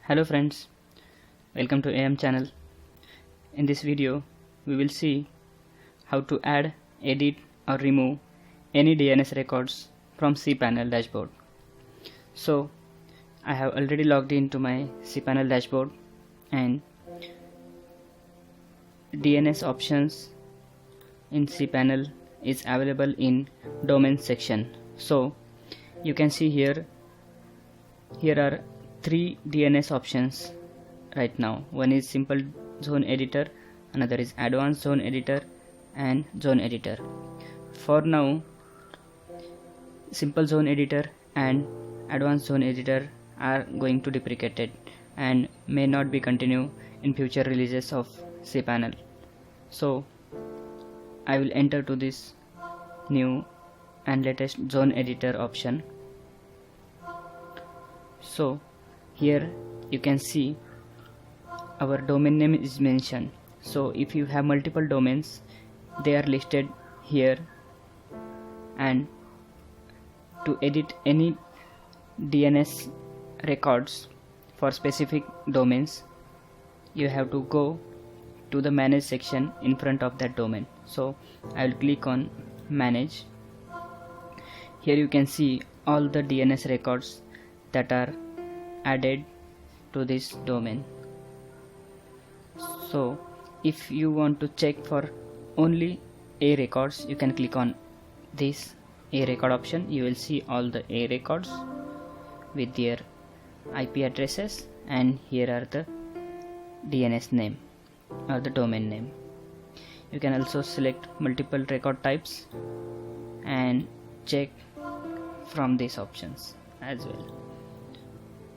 Hello friends, welcome to AM channel. In this video, we will see how to add, edit or remove any DNS records from cPanel dashboard. So, I have already logged into my cPanel dashboard and DNS options in cPanel is available in domain section. So, you can see here are three DNS options right now. One is simple zone editor, another is advanced zone editor and zone editor. For now, simple zone editor and advanced zone editor are going to deprecated and may not be continue in future releases of cPanel. So I will enter to this new and latest zone editor option. So here you can see our domain name is mentioned. So if you have multiple domains, they are listed here, and to edit any DNS records for specific domains, you have to go to the manage section in front of that domain. So I will click on manage. Here you can see all the DNS records that are added to this domain. So if you want to check for only A records, you can click on this A record option. You will see all the A records with their IP addresses, and here are the DNS name or the domain name. You can also select multiple record types and check from these options as well.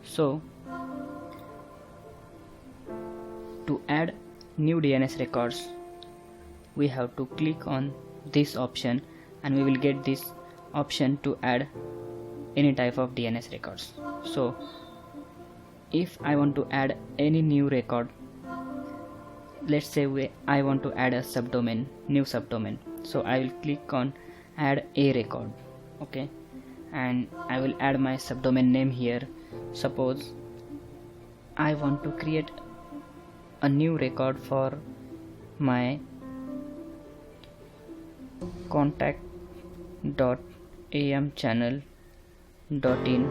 So to add new DNS records, we have to click on this option and we will get this option to add any type of DNS records. So if I want to add any new record, let's say I want to add a subdomain, new subdomain. So I will click on add a record, okay, and I will add my subdomain name here. Suppose I want to create a new record for my contact.amchannel.in.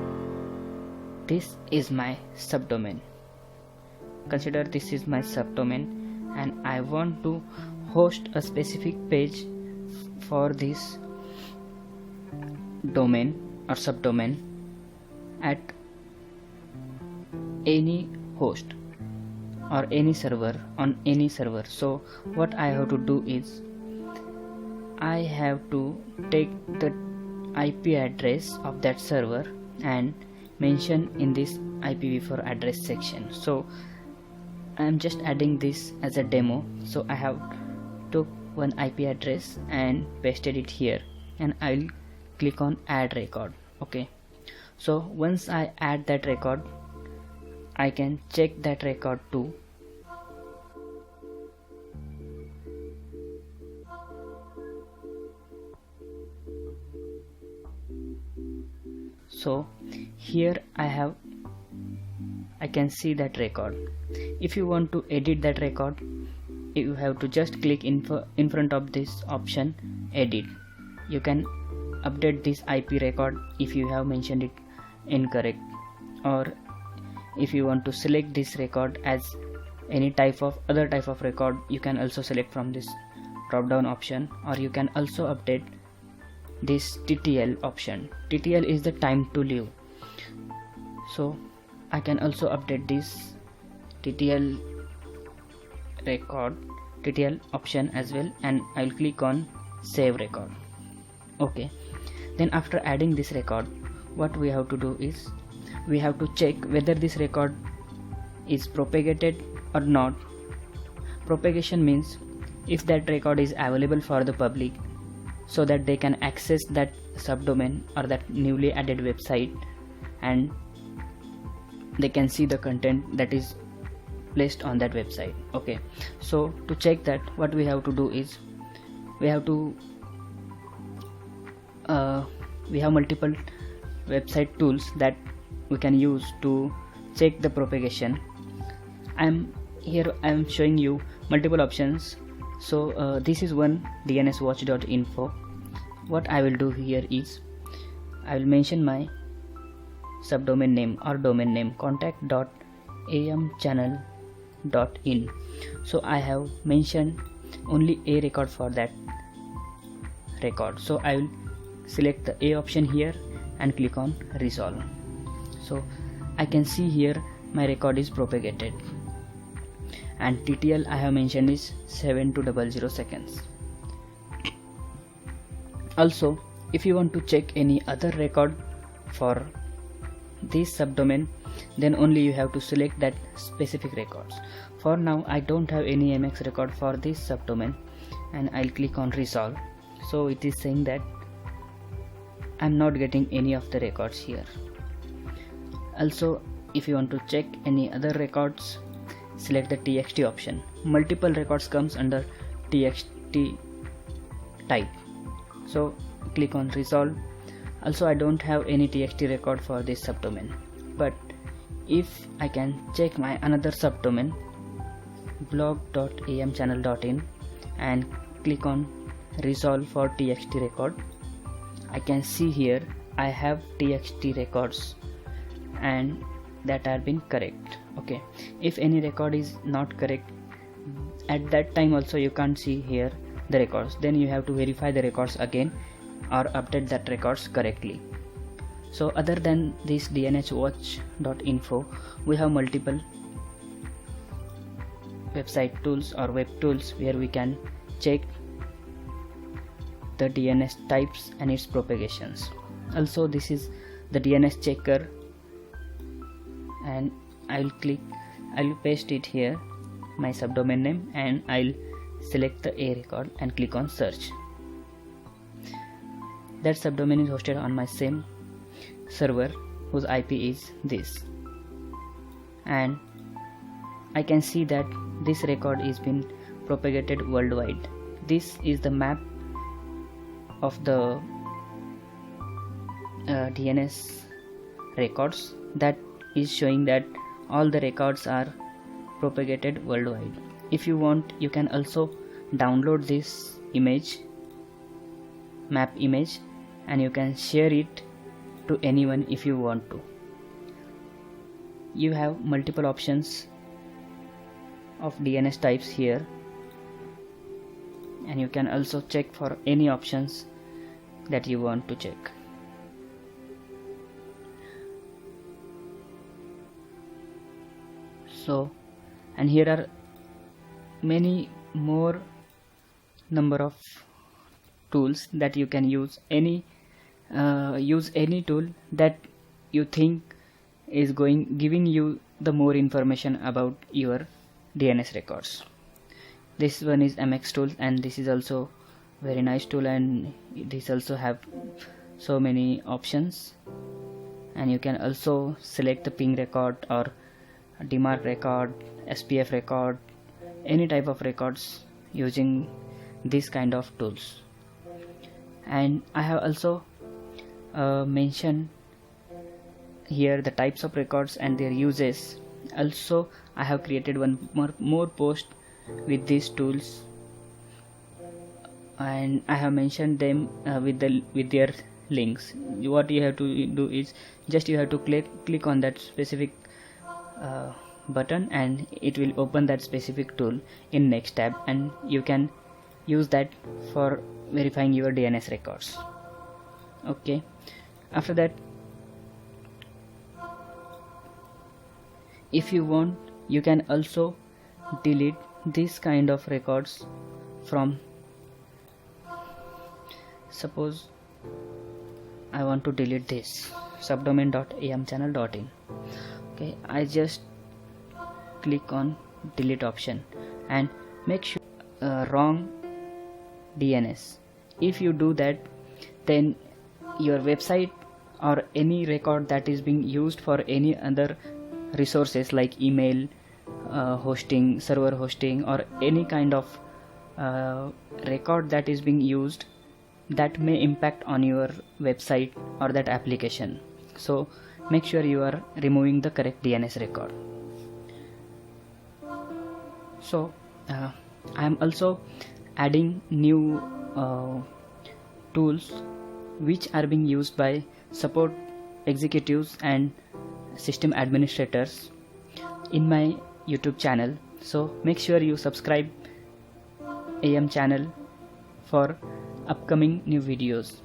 This is my subdomain. Consider this is my subdomain, and I want to host a specific page for this domain or subdomain at any host or any server on any server. So what I have to do is I have to take the IP address of that server and mention in this IPv4 address section. So I am just adding this as a demo. So I have took one IP address and pasted it here, and I will click on add record. Okay, so once I add that record, I can check that record too. So here I can see that record. If you want to edit that record, you have to just click in front of this option edit. You can update this IP record if you have mentioned it incorrect, or if you want to select this record as any other type of record, you can also select from this drop down option, or you can also update this TTL option. TTL is the time to live. So I can also update this TTL option as well, and I will click on save record. Okay, then after adding this record, what we have to do is we have to check whether this record is propagated or not. Propagation means if that record is available for the public so that they can access that subdomain or that newly added website, and they can see the content that is placed on that website. Okay, so to check that, what we have to do is we have multiple website tools that we can use to check the propagation, I'm showing you multiple options. So this is one dnswatch.info. What I will do here is I will mention my subdomain name or domain name contact.amchannel.in. So I have mentioned only a record for that record, so I will select the A option here and click on resolve. So I can see here my record is propagated, and TTL I have mentioned is 7200 seconds. Also, if you want to check any other record for this subdomain, then only you have to select that specific records. For now I don't have any MX record for this subdomain, and I'll click on resolve. So it is saying that I'm not getting any of the records here. Also, if you want to check any other records, select the TXT option. Multiple records comes under TXT type, so click on resolve. Also, I don't have any TXT record for this subdomain, but if I can check my another subdomain blog.amchannel.in and click on resolve for TXT record, I can see here I have TXT records and that have been correct. Okay, if any record is not correct at that time also you can't see here the records, then you have to verify the records again or update that records correctly. So other than this dnswatch.info, we have multiple website tools or web tools where we can check the DNS types and its propagations. Also, this is the DNS checker, and I'll paste it here, my subdomain name, and I'll select the A record and click on search. That subdomain is hosted on my same server whose IP is this, and I can see that this record is been propagated worldwide. This is the map of the DNS records that is showing that all the records are propagated worldwide. If you want, you can also download this map image, and you can share it to anyone if you want to. You have multiple options of DNS types here, and you can also check for any options that you want to check. So, and here are many more number of tools that you can use. Any tool that you think is giving you the more information about your DNS records. This one is MX tool, and this is also very nice tool, and this also have so many options, and you can also select the ping record or DMARC record, SPF record, any type of records using this kind of tools. And I have also mentioned here the types of records and their uses. Also, I have created one more post with these tools, and I have mentioned them with their links. What you have to do is just you have to click on that specific button, and it will open that specific tool in next tab, and you can use that for verifying your DNS records. Okay, after that, if you want, you can also delete this kind of records from, suppose I want to delete this subdomain.amchannel.in. okay, I just click on delete option and make sure wrong DNS. If you do that, then your website or any record that is being used for any other resources like email hosting, server hosting, or any kind of record that is being used, that may impact on your website or that application. So make sure you are removing the correct DNS record. So I am also adding new tools which are being used by support executives and system administrators in my YouTube channel. So make sure you subscribe AM channel for upcoming new videos.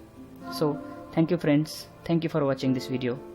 So thank you friends, thank you for watching this video.